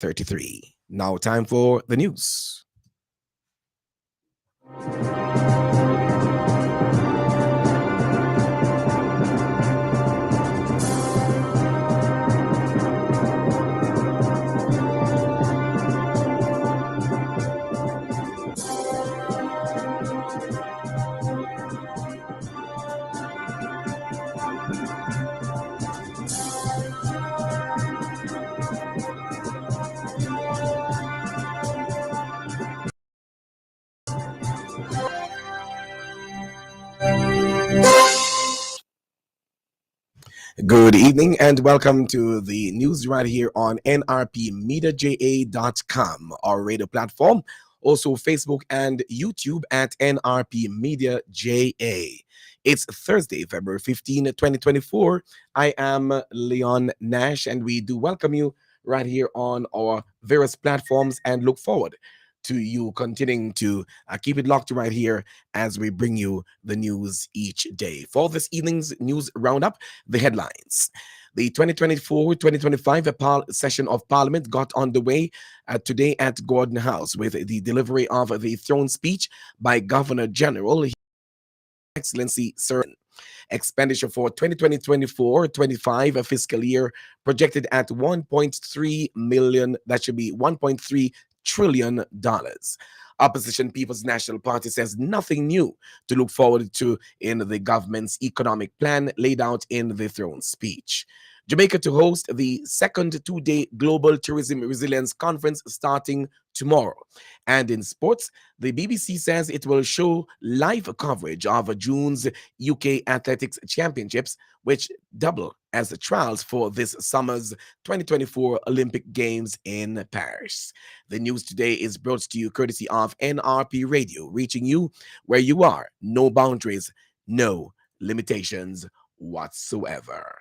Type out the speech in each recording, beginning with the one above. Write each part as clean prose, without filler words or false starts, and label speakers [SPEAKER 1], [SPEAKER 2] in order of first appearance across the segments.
[SPEAKER 1] 33. Now, time for the news. Good evening and welcome to the news right here on nrpmediaja.com, our radio platform, also Facebook and YouTube at NRP Media JA. It's Thursday, February 15, 2024. I am Leon Nash and we do welcome you right here on our various platforms and look forward to you continuing to keep it locked right here as we bring you the news each day. For this evening's news roundup, the headlines. The 2024-2025 session of Parliament got underway today at Gordon House with the delivery of the throne speech by Governor General His Excellency Sir. Expenditure for 2020-24-25 fiscal year projected at 1.3 million. That should be 1.3 trillion dollars. Opposition People's National Party says nothing new to look forward to in the government's economic plan laid out in the throne speech. Jamaica to host the second two-day Global Tourism Resilience Conference starting tomorrow. And in sports, the BBC says it will show live coverage of June's UK Athletics Championships, which double as the trials for this summer's 2024 Olympic Games in Paris. The news today is brought to you courtesy of NRP Radio, reaching you where you are. No boundaries, no limitations whatsoever.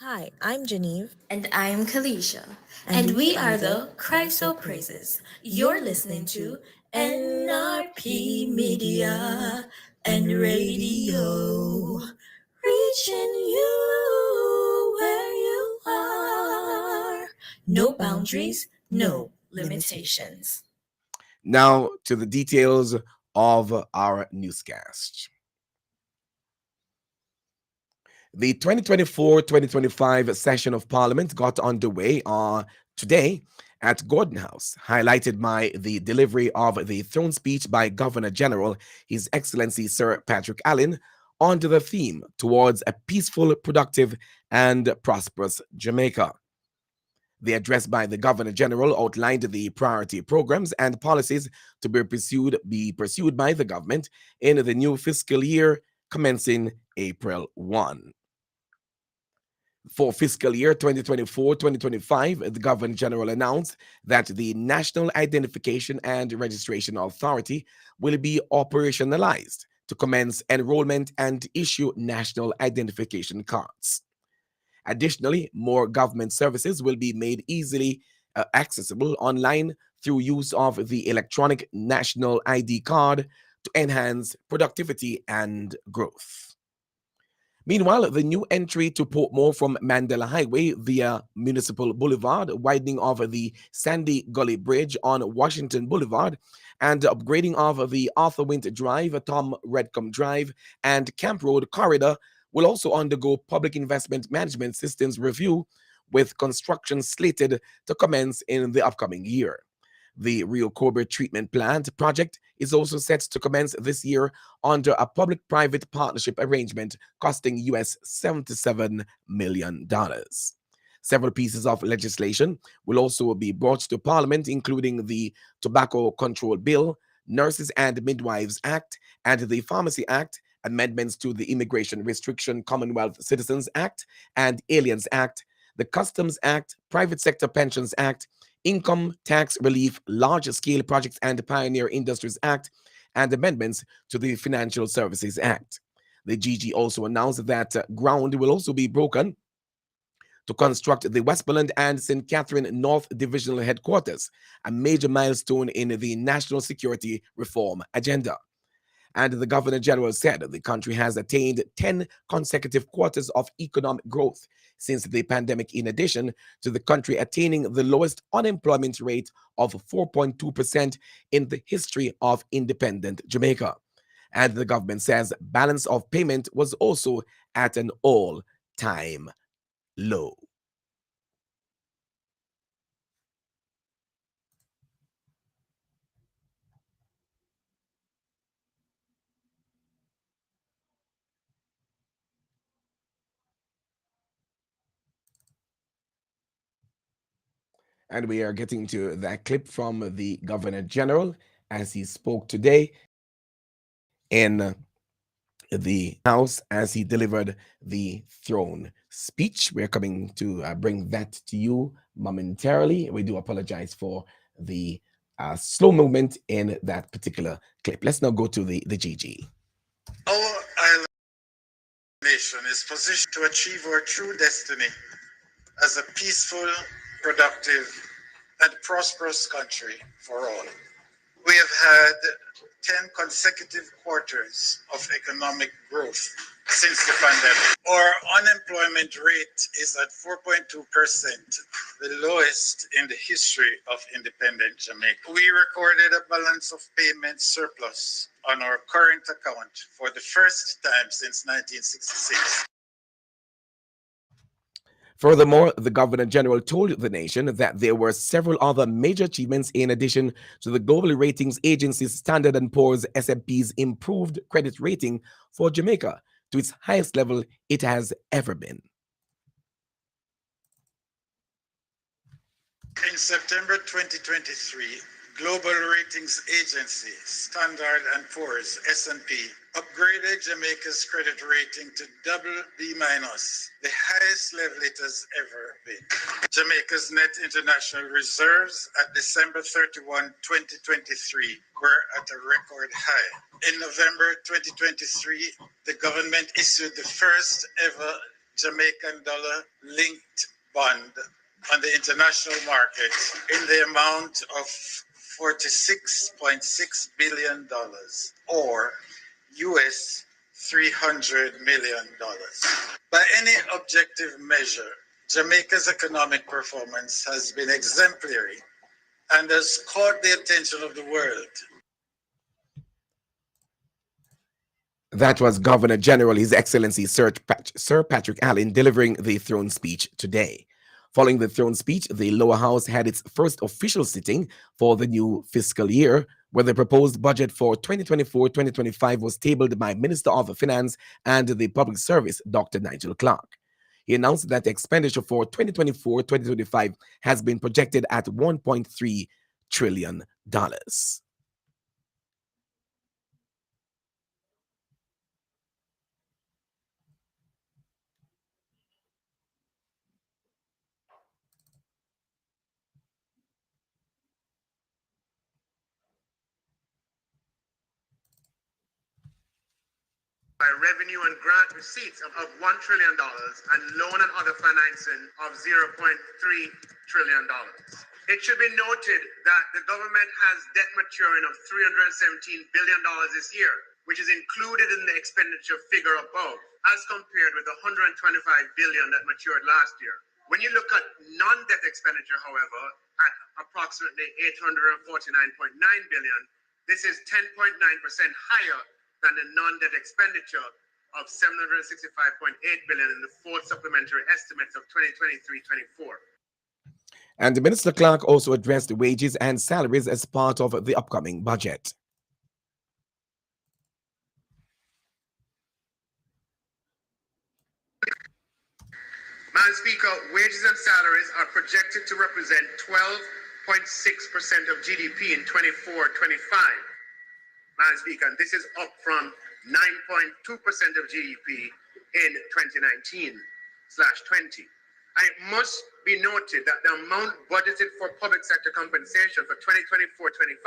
[SPEAKER 2] Hi, I'm Genevieve.
[SPEAKER 3] And I'm Kalisha. And we are the Christo Praises. You're listening to NRP Media and Radio. Reaching you where you are. No boundaries, no limitations.
[SPEAKER 1] Now to the details of our newscast. The 2024-2025 session of Parliament got underway today at Gordon House, highlighted by the delivery of the throne speech by Governor General His Excellency Sir Patrick Allen under the theme Towards a Peaceful, Productive and Prosperous Jamaica. The address by the Governor General outlined the priority programs and policies to be pursued by the government in the new fiscal year commencing April 1. For fiscal year 2024-2025, the Governor General announced that the National Identification and Registration Authority will be operationalized to commence enrollment and issue national identification cards. Additionally, more government services will be made easily accessible online through use of the electronic national ID card to enhance productivity and growth. Meanwhile, the new entry to Portmore from Mandela Highway via Municipal Boulevard, widening of the Sandy Gully Bridge on Washington Boulevard, and upgrading of the Arthur Wint Drive, Tom Redcomb Drive, and Camp Road corridor will also undergo public investment management systems review, with construction slated to commence in the upcoming year. The Rio Cobre treatment plant project is also set to commence this year under a public-private partnership arrangement costing US $77 million. Several pieces of legislation will also be brought to Parliament, including the Tobacco Control Bill, Nurses and Midwives Act, and the Pharmacy Act, amendments to the Immigration Restriction Commonwealth Citizens Act and Aliens Act, the Customs Act, Private Sector Pensions Act, Income Tax Relief, Large Scale Projects and Pioneer Industries Act, and amendments to the Financial Services Act. The GG also announced that ground will also be broken to construct the Westmoreland and St. Catherine North Divisional Headquarters, a major milestone in the national security reform agenda. And the Governor General said the country has attained 10 consecutive quarters of economic growth since the pandemic, in addition to the country attaining the lowest unemployment rate of 4.2% in the history of independent Jamaica. And the government says balance of payment was also at an all-time low. And we are getting to that clip from the Governor General as he spoke today in the House as he delivered the throne speech. We're coming to bring that to you momentarily. We do apologize for the slow movement in that particular clip. Let's now go to the GG.
[SPEAKER 4] Our island nation is positioned to achieve our true destiny as a peaceful, productive, and prosperous country for all. We have had 10 consecutive quarters of economic growth since the pandemic. Our unemployment rate is at 4.2%, the lowest in the history of independent Jamaica. We recorded a balance of payment surplus on our current account for the first time since 1966.
[SPEAKER 1] Furthermore, the Governor General told the nation that there were several other major achievements in addition to the global ratings agency's Standard & Poor's S&P's improved credit rating for Jamaica to its highest level it has ever been.
[SPEAKER 4] In September 2023, global ratings agency Standard & Poor's S&P upgraded Jamaica's credit rating to BB-, the highest level it has ever been. Jamaica's net international reserves at December 31, 2023 were at a record high. In November 2023, the government issued the first ever Jamaican dollar-linked bond on the international market in the amount of $46.6 billion or US $300 million. By any objective measure, Jamaica's economic performance has been exemplary and has caught the attention of the world.
[SPEAKER 1] That was Governor General, His Excellency Sir Patrick Allen, delivering the throne speech today. Following the throne speech, the lower house had its first official sitting for the new fiscal year, where the proposed budget for 2024-2025 was tabled by Minister of Finance and the Public Service, Dr. Nigel Clark. He announced that the expenditure for 2024-2025 has been projected at $1.3 trillion.
[SPEAKER 5] By revenue and grant receipts of $1 trillion and loan and other financing of $0.3 trillion. It should be noted that the government has debt maturing of $317 billion this year, which is included in the expenditure figure above, as compared with the $125 billion that matured last year. When you look at non-debt expenditure, however, at approximately $849.9 billion, this is 10.9% higher than the non-debt expenditure of $765.8 billion in the fourth supplementary estimates of 2023-24.
[SPEAKER 1] And Minister Clark also addressed wages and salaries as part of the upcoming budget.
[SPEAKER 5] Madam Speaker, wages and salaries are projected to represent 12.6% of GDP in 24-25. Madam Speaker, and this is up from 9.2% of GDP in 2019/20. And it must be noted that the amount budgeted for public sector compensation for 2024-25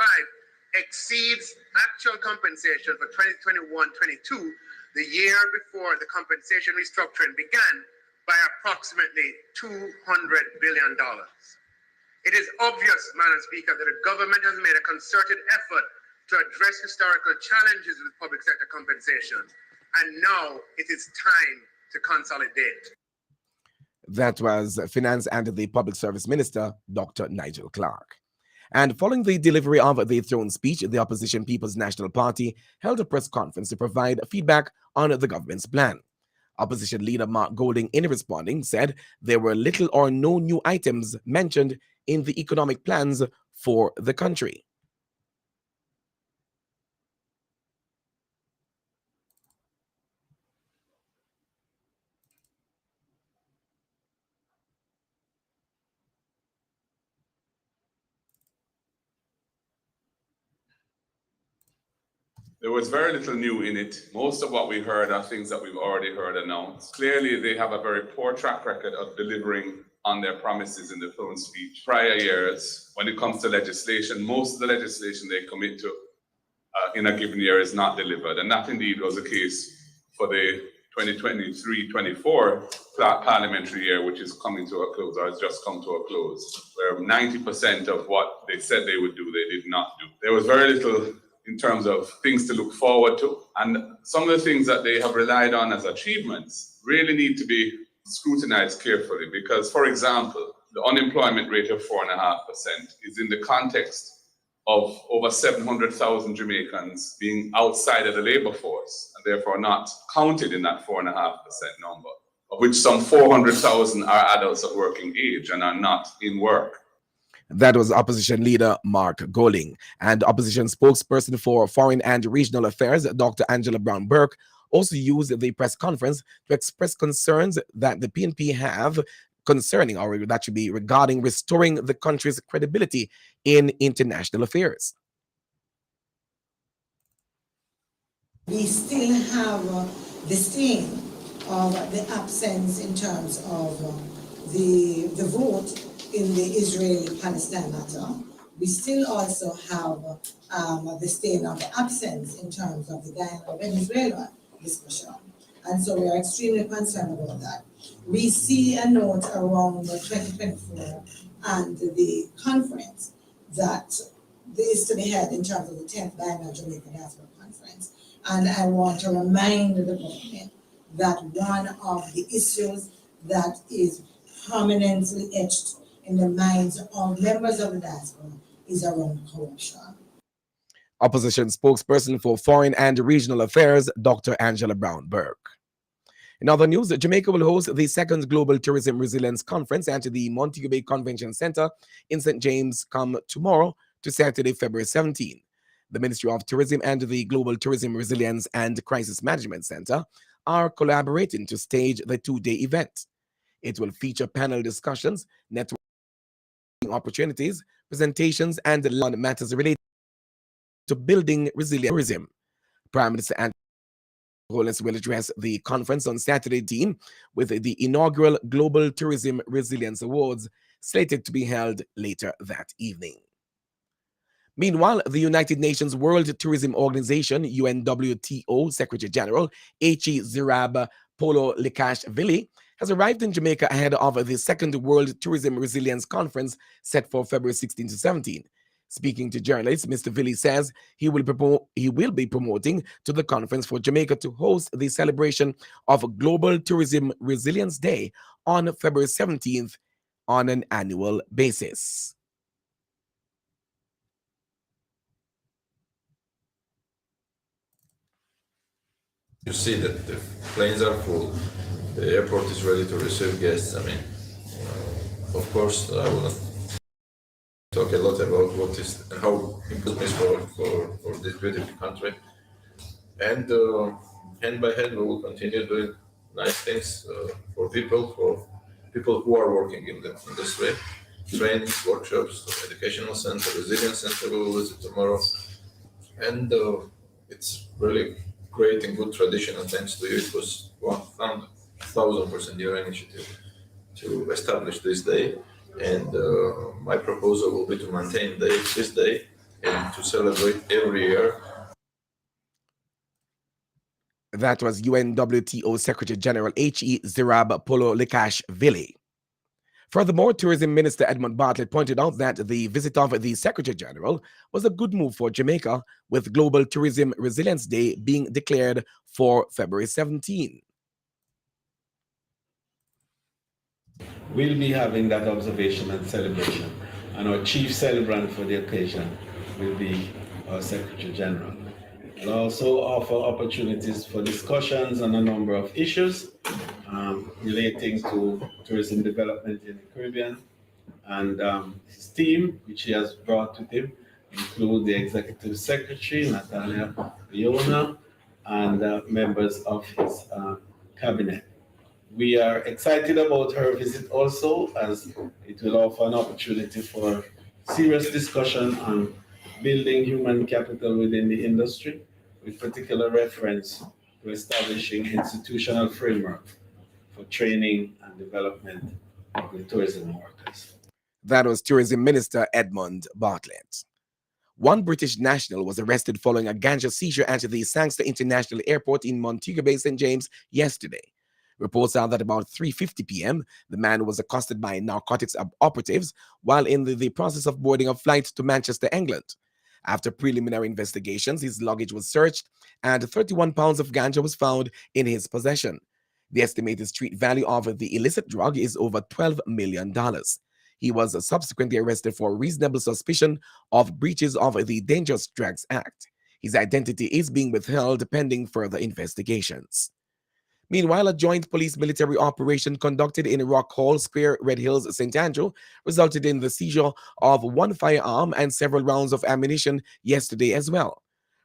[SPEAKER 5] exceeds actual compensation for 2021-22, the year before the compensation restructuring began, by approximately $200 billion. It is obvious, Madam Speaker, that the government has made a concerted effort to address historical challenges with public sector compensation. And now it is time to consolidate.
[SPEAKER 1] That was Finance and the Public Service Minister, Dr. Nigel Clark. And following the delivery of the throne speech, the opposition People's National Party held a press conference to provide feedback on the government's plan. Opposition leader Mark Golding, in responding, said there were little or no new items mentioned in the economic plans for the country.
[SPEAKER 6] There was very little new in it. Most of what we heard are things that we've already heard announced. Clearly, they have a very poor track record of delivering on their promises in the throne speech. Prior years, when it comes to legislation, most of the legislation they commit to in a given year is not delivered. And that indeed was the case for the 2023-24 parliamentary year, which is coming to a close, or has just come to a close, where 90% of what they said they would do, they did not do. There was very little in terms of things to look forward to. And some of the things that they have relied on as achievements really need to be scrutinized carefully because, for example, the unemployment rate of 4.5% is in the context of over 700,000 Jamaicans being outside of the labor force and therefore not counted in that 4.5% number, of which some 400,000 are adults of working age and are not in work.
[SPEAKER 1] That was opposition leader Mark Golding. And opposition spokesperson for Foreign and Regional Affairs, Dr. Angela Brown-Burke, also used the press conference to express concerns that the PNP have concerning, or that should be regarding restoring the country's credibility in international affairs.
[SPEAKER 7] We still have the stain of the absence in terms of the vote in the Israeli-Palestine matter. We still also have the stain of the absence in terms of the Guyana-Venezuela discussion. And so we are extremely concerned about that. We see a note around the 2024 and the conference that is to be held in terms of the 10th Biennial Jamaican Diaspora Conference. And I want to remind the government that one of the issues that is prominently etched in the minds of members of the diaspora is around corruption.
[SPEAKER 1] Opposition spokesperson for Foreign and Regional Affairs, Dr. Angela Brown-Burke. In other news, Jamaica will host the second Global Tourism Resilience Conference at the Montego Bay Convention Center in St. James come tomorrow to Saturday, February 17. The Ministry of Tourism and the Global Tourism Resilience and Crisis Management Center are collaborating to stage the two-day event. It will feature panel discussions, networking opportunities, presentations, and on matters related to building resilient tourism. Prime Minister Anthony Holness will address the conference on Saturday with the inaugural Global Tourism Resilience Awards slated to be held later that evening. Meanwhile, the United Nations World Tourism Organization, UNWTO Secretary General H.E. Zirab Polo Likash-Vili has arrived in Jamaica ahead of the second World Tourism Resilience Conference set for February 16 to 17. Speaking to journalists, Mr. Vili says he will be promoting to the conference for Jamaica to host the celebration of Global Tourism Resilience Day on February 17th on an annual basis.
[SPEAKER 8] You see that the planes are full, the airport is ready to receive guests. I mean, of course, I will not talk a lot about what is how important it is for this beautiful country. And hand by hand, we will continue doing nice things for people who are working in the industry. Trainings, workshops, educational center, resilience center we will visit tomorrow. And it's really creating good tradition, and thanks to you, it was 1,000% your initiative to establish this day. And my proposal will be to maintain this day and to celebrate every year.
[SPEAKER 1] That was UNWTO Secretary General H.E. Zirab Polo Likash-Vili. Furthermore, Tourism Minister Edmund Bartlett pointed out that the visit of the Secretary General was a good move for Jamaica, with Global Tourism Resilience Day being declared for February 17.
[SPEAKER 9] We'll be having that observation and celebration, and our chief celebrant for the occasion will be our Secretary General. We'll also offer opportunities for discussions on a number of issues relating to tourism development in the Caribbean, and his team, which he has brought with him, include the Executive Secretary, Natalia Leona, and members of his cabinet. We are excited about her visit also, as it will offer an opportunity for serious discussion on building human capital within the industry, with particular reference to establishing institutional framework for training and development of the tourism workers.
[SPEAKER 1] That was Tourism Minister Edmund Bartlett. One British national was arrested following a ganja seizure at the Sangster International Airport in Montego Bay, St. James yesterday. Reports are that about 3:50 p.m., the man was accosted by narcotics operatives while in the process of boarding a flight to Manchester, England. After preliminary investigations, his luggage was searched and 31 pounds of ganja was found in his possession. The estimated street value of the illicit drug is over $12 million. He was subsequently arrested for reasonable suspicion of breaches of the Dangerous Drugs Act. His identity is being withheld pending further investigations. Meanwhile, a joint police-military operation conducted in Rock Hall Square, Red Hills, St. Andrew, resulted in the seizure of one firearm and several rounds of ammunition yesterday as well.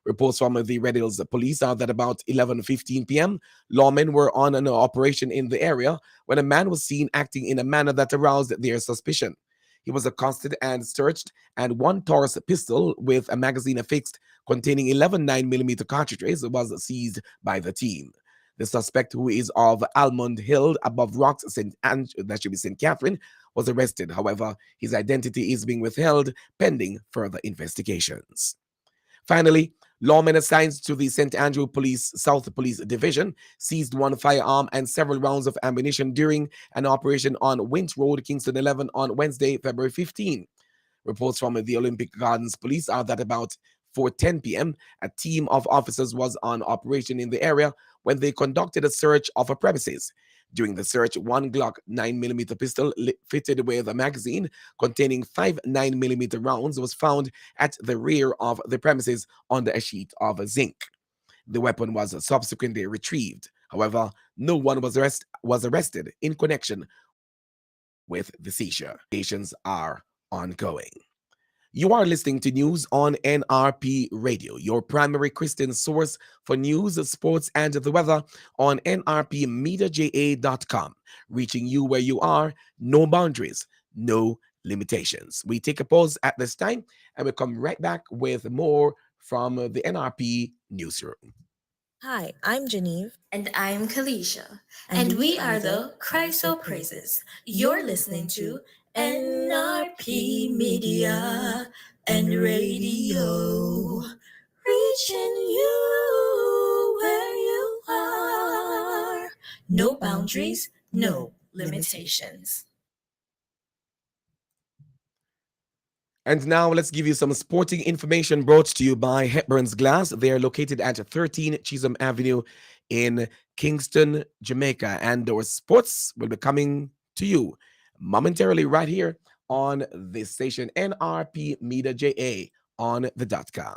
[SPEAKER 1] Reports from the Red Hills police are that about 11:15 p.m., lawmen were on an operation in the area when a man was seen acting in a manner that aroused their suspicion. He was accosted and searched, and one Thurs pistol with a magazine affixed containing 11 9mm cartridges was seized by the team. The suspect, who is of Almond Hill above Rocks, that should be St. Catherine, was arrested. However, his identity is being withheld pending further investigations. Finally, lawmen assigned to the St. Andrew Police South Police Division seized one firearm and several rounds of ammunition during an operation on Wint Road, Kingston 11 on Wednesday, February 15. Reports from the Olympic Gardens Police are that about 4:10 p.m., a team of officers was on operation in the area when they conducted a search of a premises. During the search, one Glock 9mm pistol fitted with a magazine containing 5 9mm rounds was found at the rear of the premises under a sheet of zinc. The weapon was subsequently retrieved. However, no one was arrested in connection with the seizure. Investigations are ongoing. You are listening to news on NRP Radio, your primary Christian source for news, sports, and the weather on nrpmediaja.com, reaching you where you are, no boundaries, no limitations. We take a pause at this time, and we come right back with more from the NRP newsroom.
[SPEAKER 2] Hi, I'm Genevieve.
[SPEAKER 3] And I'm Kalisha. And we are the Christo Praises. You're listening to NRP Media and Radio. Reaching you where you are. No boundaries, no limitations.
[SPEAKER 1] And now let's give you some sporting information brought to you by Hepburn's Glass. They are located at 13 Chisholm Avenue in Kingston, Jamaica. And our sports will be coming to you momentarily right here on this station, NRP Media JA on the .com.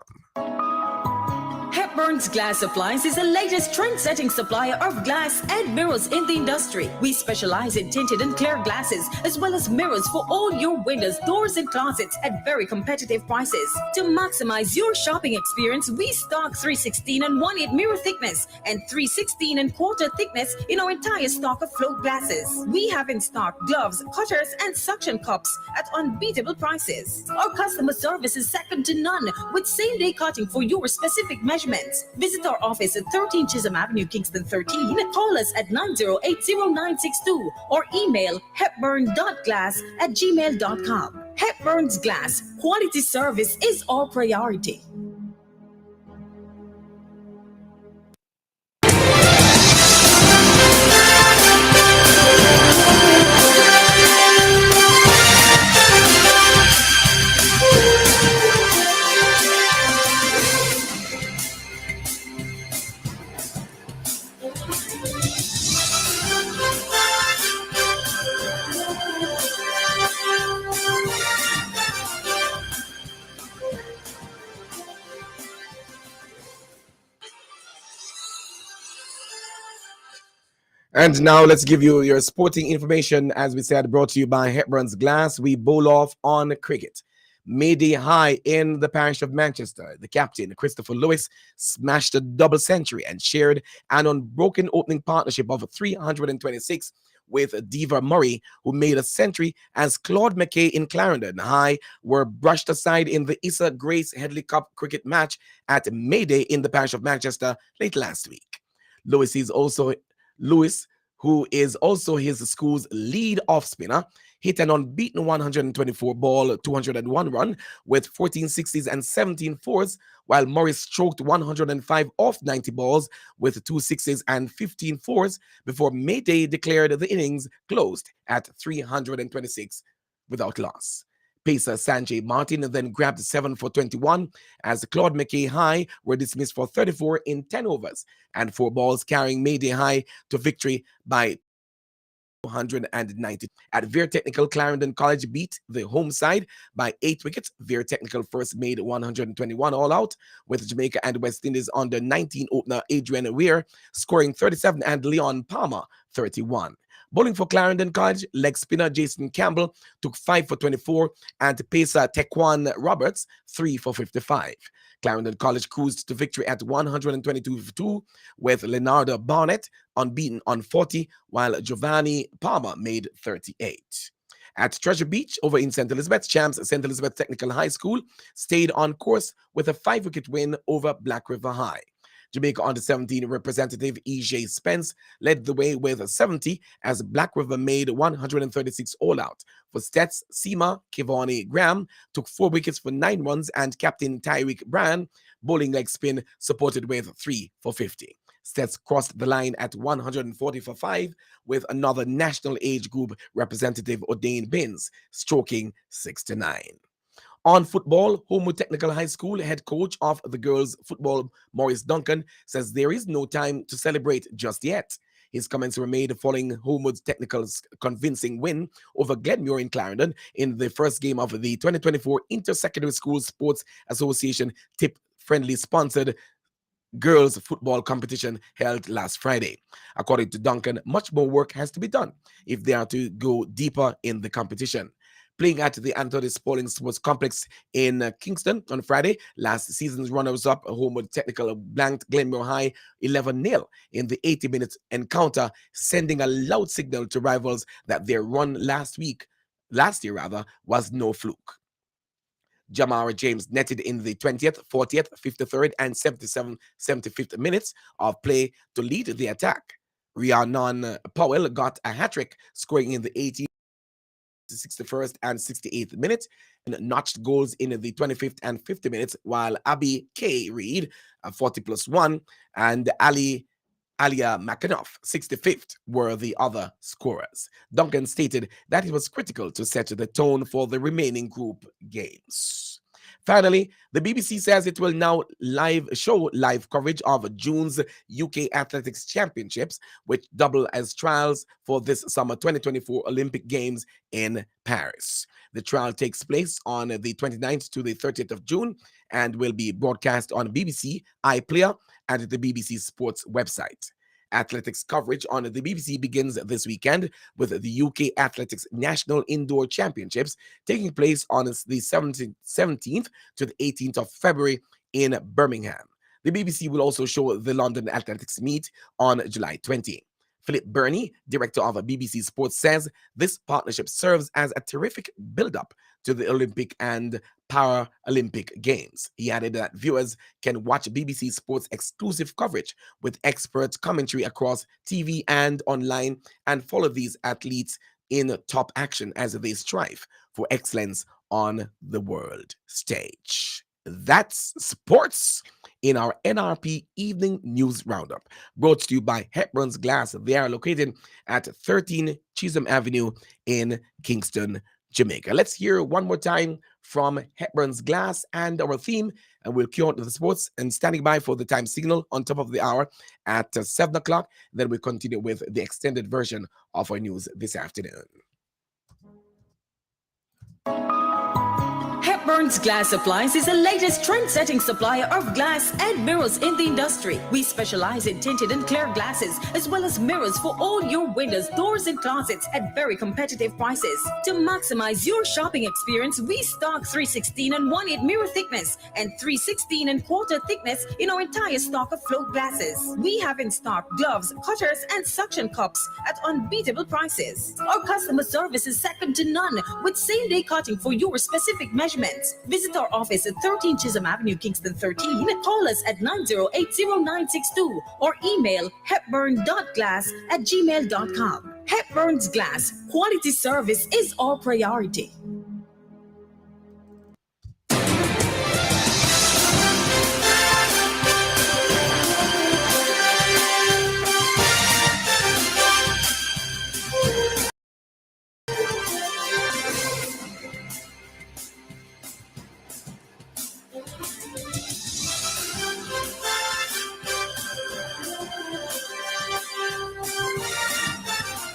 [SPEAKER 10] Hepburn's Glass Supplies is the latest trend-setting supplier of glass and mirrors in the industry. We specialize in tinted and clear glasses, as well as mirrors for all your windows, doors, and closets at very competitive prices. To maximize your shopping experience, we stock 316 and 1/8 mirror thickness and 316 and quarter thickness in our entire stock of float glasses. We have in stock gloves, cutters, and suction cups at unbeatable prices. Our customer service is second to none, with same-day cutting for your specific measurements. Visit our office at 13 Chisholm Avenue, Kingston 13. Call us at 9080962 or email hepburn.glass@gmail.com. Hepburn's Glass. Quality service is our priority.
[SPEAKER 1] And now let's give you your sporting information, as we said, brought to you by Hepburn's Glass. We bowl off on cricket. Mayday high in the parish of Manchester. The captain, Christopher Lewis, smashed a double century and shared an unbroken opening partnership of 326 with Diva Murray, who made a century, as Claude McKay in Clarendon High were brushed aside in the Issa Grace Headley Cup cricket match at Mayday in the parish of Manchester late last week. Lewis, who is also his school's lead off spinner, hit an unbeaten 124 ball, 201 run with 14 sixties and 17 fours, while Morris stroked 105 off 90 balls with 2 sixes and 15 fours before Mayday declared the innings closed at 326 without loss. Pacer Sanjay Martin then grabbed 7 for 21 as Claude McKay High were dismissed for 34 in 10 overs and 4 balls, carrying Mayday High to victory by 290. At Veer Technical, Clarendon College beat the home side by 8 wickets. Veer Technical first made 121 all out, with Jamaica and West Indies under 19 opener Adrian Weir scoring 37 and Leon Palmer 31. Bowling for Clarendon College, leg spinner Jason Campbell took 5 for 24 and pacer Tequan Roberts 3 for 55. Clarendon College cruised to victory at 122 for 2 with Leonardo Barnett unbeaten on 40, while Giovanni Palmer made 38. At Treasure Beach over in St. Elizabeth, champs St. Elizabeth Technical High School stayed on course with a 5-wicket win over Black River High. Jamaica Under-17 representative E.J. Spence led the way with 70 as Black River made 136 all-out. For Stets, Seema Kivani Graham took 4 wickets for 9 runs, and captain Tyreek Bryan, bowling leg spin, supported with 3 for 50. Stets crossed the line at 140 for 5 with another national age group representative O'Dane Binns stroking 69. On football, Homewood Technical High School head coach of the girls' football, Maurice Duncan, says there is no time to celebrate just yet. His comments were made following Homewood Technical's convincing win over Glenmuir in Clarendon in the first game of the 2024 Inter-Secondary School Sports Association tip-friendly sponsored girls football competition held last Friday. According to Duncan, much more work has to be done if they are to go deeper in the competition. Playing at the Anthony Spaulding Sports Complex in Kingston on Friday, last season's runners-up Homewood Technical blanked Glenmore High 11-0 in the 80-minute encounter, sending a loud signal to rivals that their run last year was no fluke. Jamara James netted in the 20th, 40th, 53rd, and 75th minutes of play to lead the attack. Rhiannon Powell got a hat-trick, scoring in the 18th, 61st, and 68th minutes, and notched goals in the 25th and 50 minutes, while Abby K. Reed, 40+1, and Alia McAnuff, 65th, were the other scorers. Duncan stated that it was critical to set the tone for the remaining group games. Finally, the BBC says it will now show live coverage of June's UK Athletics Championships, which double as trials for this summer 2024 Olympic Games in Paris. The trial takes place on the 29th to the 30th of June and will be broadcast on BBC, iPlayer, and the BBC Sports website. Athletics coverage on the BBC begins this weekend with the UK Athletics National Indoor Championships taking place on the 17th to the 18th of February in Birmingham. The BBC will also show the London Athletics meet on July 20. Philip Burney, director of BBC Sports, says this partnership serves as a terrific build-up to the Olympic and Paralympic Games. He added that viewers can watch BBC Sports exclusive coverage with expert commentary across TV and online and follow these athletes in top action as they strive for excellence on the world stage. That's sports in our NRP Evening News Roundup, brought to you by Hepburn's Glass. They are located at 13 Chisholm Avenue in Kingston, Jamaica. Let's hear one more time from Hepburn's Glass and our theme, and we'll cue on to the sports and standing by for the time signal on top of the hour at 7 o'clock. Then we'll continue with the extended version of our news this afternoon.
[SPEAKER 10] Hepburn's Glass Supplies is the latest trend-setting supplier of glass and mirrors in the industry. We specialize in tinted and clear glasses, as well as mirrors for all your windows, doors, and closets at very competitive prices. To maximize your shopping experience, we stock 316 and 1/8 mirror thickness and 316 and quarter thickness in our entire stock of float glasses. We have in stock gloves, cutters, and suction cups at unbeatable prices. Our customer service is second to none, with same-day cutting for your specific measurements. Visit our office at 13 Chisholm Avenue, Kingston 13. Call us at 908-0962 or email hepburn.glass@gmail.com. Hepburn's Glass, quality service is our priority.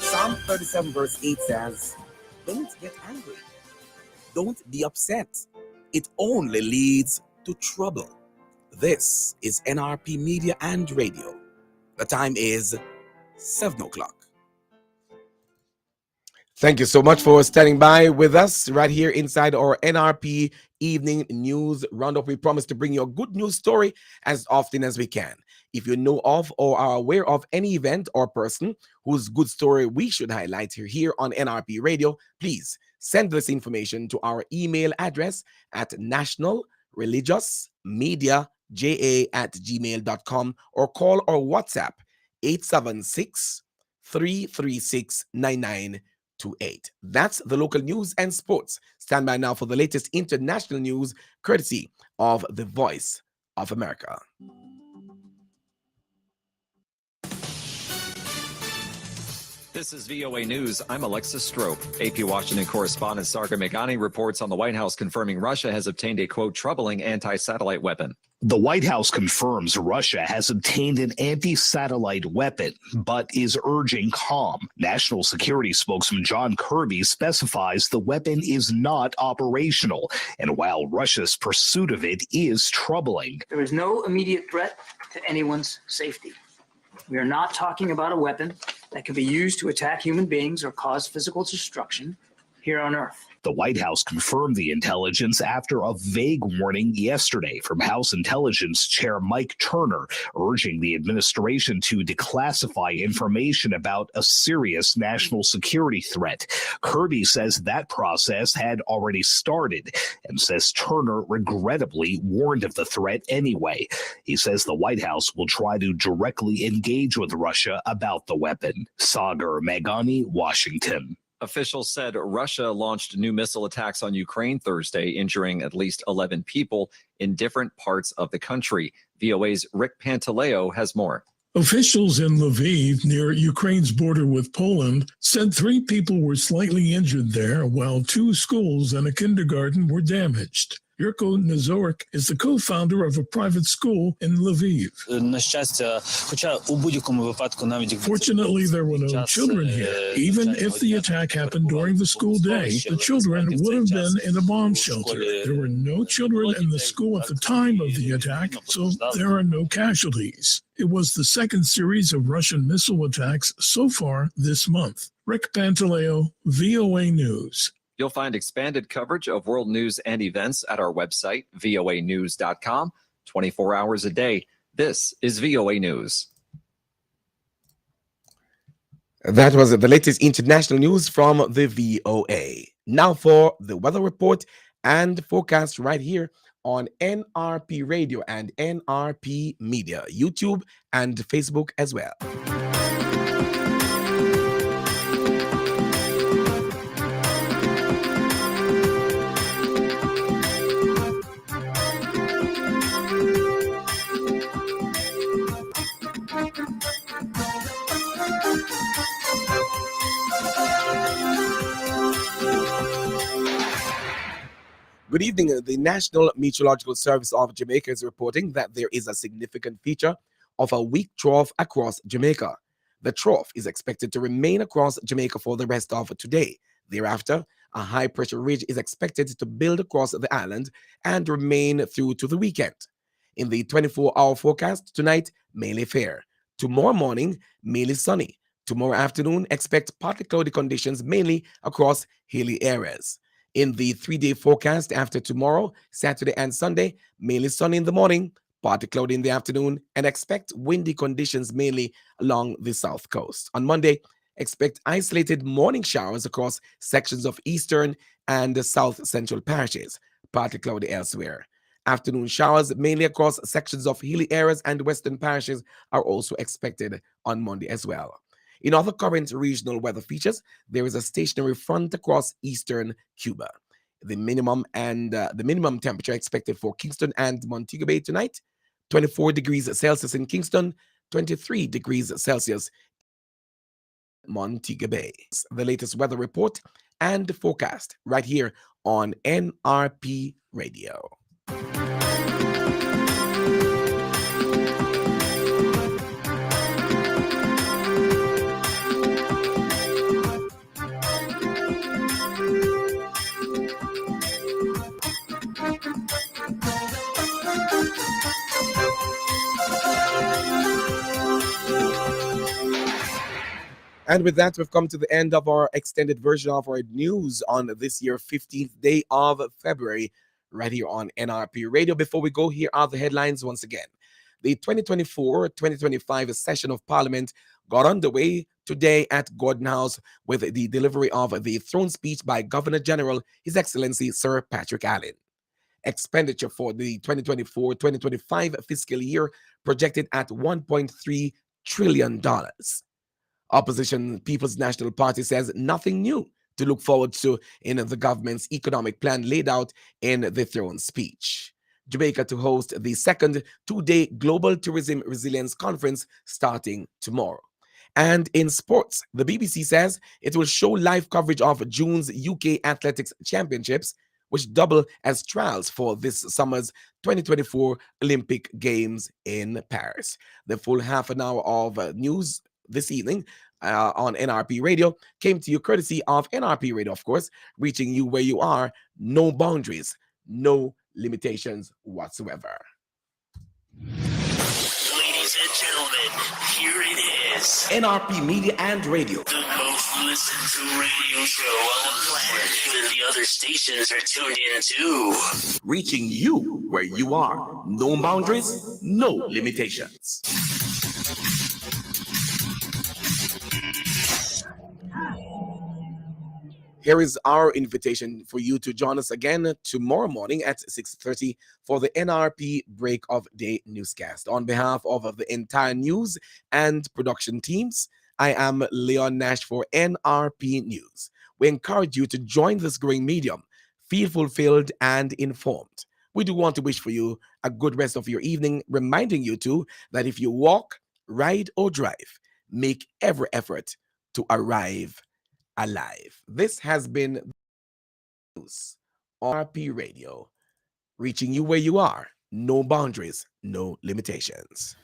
[SPEAKER 1] Psalm 37 verse 8 says, don't get angry. Don't be upset. It only leads to trouble. This is NRP Media and Radio. The time is 7 o'clock. Thank you so much for standing by with us right here inside our NRP Evening News Roundup. We promise to bring you a good news story as often as we can. If you know of or are aware of any event or person whose good story we should highlight here on NRP Radio, please send this information to our email address at nationalreligionsmediaja@gmail.com or call or WhatsApp 876-336-9928. That's the local news and sports. Stand by now for the latest international news, courtesy of the Voice of America.
[SPEAKER 11] This is VOA News. I'm Alexis Strope. AP Washington correspondent Sarga Megani reports on the White House confirming Russia has obtained a, quote, troubling anti-satellite weapon.
[SPEAKER 12] The White House confirms Russia has obtained an anti-satellite weapon, but is urging calm. National Security spokesman John Kirby specifies the weapon is not operational, and while Russia's pursuit of it is troubling.
[SPEAKER 13] There is no immediate threat to anyone's safety. We are not talking about a weapon that can be used to attack human beings or cause physical destruction here on Earth.
[SPEAKER 12] The White House confirmed the intelligence after a vague warning yesterday from House Intelligence Chair Mike Turner, urging the administration to declassify information about a serious national security threat. Kirby says that process had already started and says Turner regrettably warned of the threat anyway. He says the White House will try to directly engage with Russia about the weapon. Sagar Meghani, Washington.
[SPEAKER 11] Officials said Russia launched new missile attacks on Ukraine Thursday, injuring at least 11 people in different parts of the country. VOA's Rick Pantaleo has more.
[SPEAKER 14] Officials in Lviv, near Ukraine's border with Poland, said 3 people were slightly injured there, while 2 schools and a kindergarten were damaged. Yurko Nazork is the co-founder of a private school in Lviv. Fortunately, there were no children here. Even if the attack happened during the school day, the children would have been in a bomb shelter. There were no children in the school at the time of the attack, so there are no casualties. It was the second series of Russian missile attacks so far this month. Rick Pantaleo, VOA News.
[SPEAKER 11] You'll find expanded coverage of world news and events at our website, voanews.com, 24 hours a day. This is VOA News.
[SPEAKER 1] That was the latest international news from the VOA. Now for the weather report and forecast right here on NRP Radio and NRP Media, YouTube and Facebook as well. Good evening. The National Meteorological Service of Jamaica is reporting that there is a significant feature of a weak trough across Jamaica. The trough is expected to remain across Jamaica for the rest of today. Thereafter, A high pressure ridge is expected to build across the island and remain through to the weekend. In the 24-hour forecast, tonight, mainly fair. Tomorrow morning, mainly sunny. Tomorrow afternoon, expect partly cloudy conditions mainly across hilly areas. In the 3-day forecast after tomorrow, Saturday and Sunday, mainly sunny in the morning, partly cloudy in the afternoon, and expect windy conditions mainly along the south coast. On Monday, expect isolated morning showers across sections of eastern and south central parishes, partly cloudy elsewhere. Afternoon showers mainly across sections of hilly areas and western parishes are also expected on Monday as well. In other current regional weather features, there is a stationary front across eastern Cuba. The minimum temperature expected for Kingston and Montego Bay tonight: 24 degrees Celsius in Kingston, 23 degrees Celsius Montego Bay. The latest weather report and forecast right here on NRP Radio. And with that, we've come to the end of our extended version of our news on this year, 15th day of February, right here on NRP Radio. Before we go, here are the headlines once again. The 2024-2025 session of Parliament got underway today at Gordon House with the delivery of the throne speech by Governor General, His Excellency Sir Patrick Allen. Expenditure for the 2024-2025 fiscal year projected at $1.3 trillion. Opposition People's National Party says nothing new to look forward to in the government's economic plan laid out in the throne speech. Jamaica to host the second 2-day Global Tourism Resilience Conference starting tomorrow. And in sports, the BBC says it will show live coverage of June's UK Athletics Championships, which double as trials for this summer's 2024 Olympic Games in Paris. The full half an hour of news this evening on NRP Radio came to you courtesy of NRP Radio, of course, reaching you where you are, no boundaries, no limitations whatsoever.
[SPEAKER 15] Ladies and gentlemen, here it is.
[SPEAKER 1] NRP Media and Radio.
[SPEAKER 15] The most listened to radio show on the planet. Even the other stations are tuned in too.
[SPEAKER 1] Reaching you where you are, no boundaries, no limitations. Here is our invitation for you to join us again tomorrow morning at 6:30 for the NRP Break of Day newscast. On behalf of the entire news and production teams, I am Leon Nash for NRP News. We encourage you to join this growing medium, feel fulfilled and informed. We do want to wish for you a good rest of your evening, reminding you too that if you walk, ride or drive, make every effort to arrive alive. This has been News on RP Radio, reaching you where you are, no boundaries, no limitations.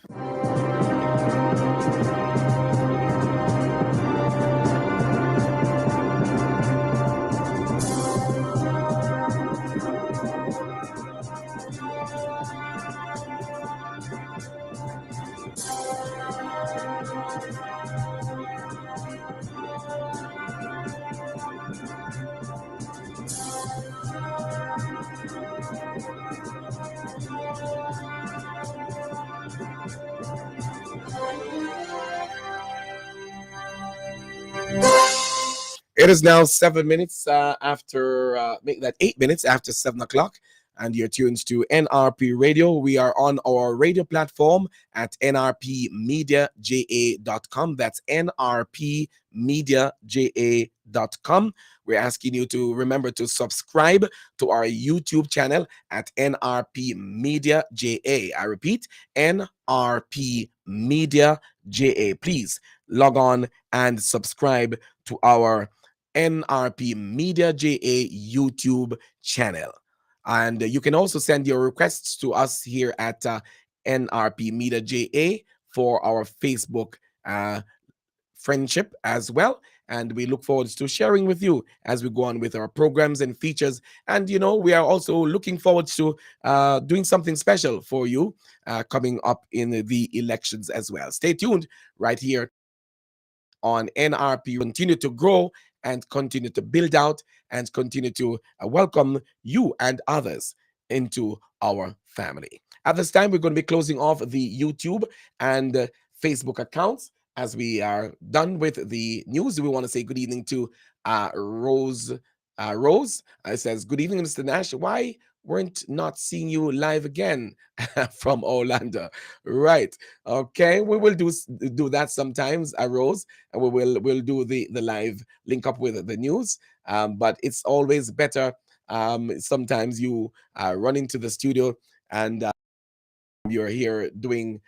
[SPEAKER 1] It is now 7 minutes after, make that 8 minutes after 7 o'clock, and you're tuned to NRP Radio. We are on our radio platform at nrpmediaja.com. That's nrpmediaja.com. We're asking you to remember to subscribe to our YouTube channel at NRP Media JA. I repeat, NRP Media JA. Please log on and subscribe to our NRP Media JA YouTube channel. And you can also send your requests to us here at NRP Media JA for our Facebook friendship as well. and we look forward to sharing with you as we go on with our programs and features. And we are also looking forward to doing something special for you coming up in the elections as well. Stay tuned right here on NRP. Continue to grow and continue to build out and continue to welcome you and others into our family. At this time, we're going to be closing off the YouTube and Facebook accounts. As we are done with the news, we want to say good evening to Rose. Rose says, "Good evening, Mr. Nash. Why weren't not seeing you live again?" From Orlando. Right. Okay. We will do that sometimes, Rose, and we'll do the live link up with the news. But it's always better. Sometimes you run into the studio and you're here doing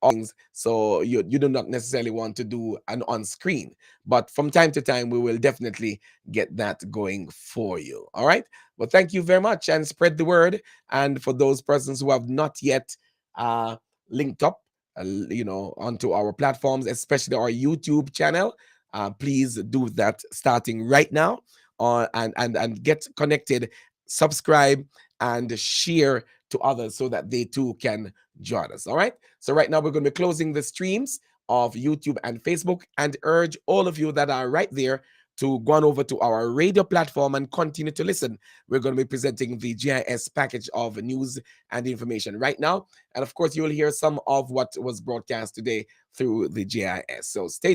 [SPEAKER 1] things, so you do not necessarily want to do an on screen, but from time to time we will definitely get that going for you. All right, well, thank you very much, and spread the word. And for those persons who have not yet linked up onto our platforms, especially our YouTube channel, please do that starting right now, and get connected, subscribe, and share to others so that they too can join us. All right. So right now we're going to be closing the streams of YouTube and Facebook, and urge all of you that are right there to go on over to our radio platform and continue to listen. We're going to be presenting the GIS package of news and information right now. And of course, you will hear some of what was broadcast today through the GIS. So stay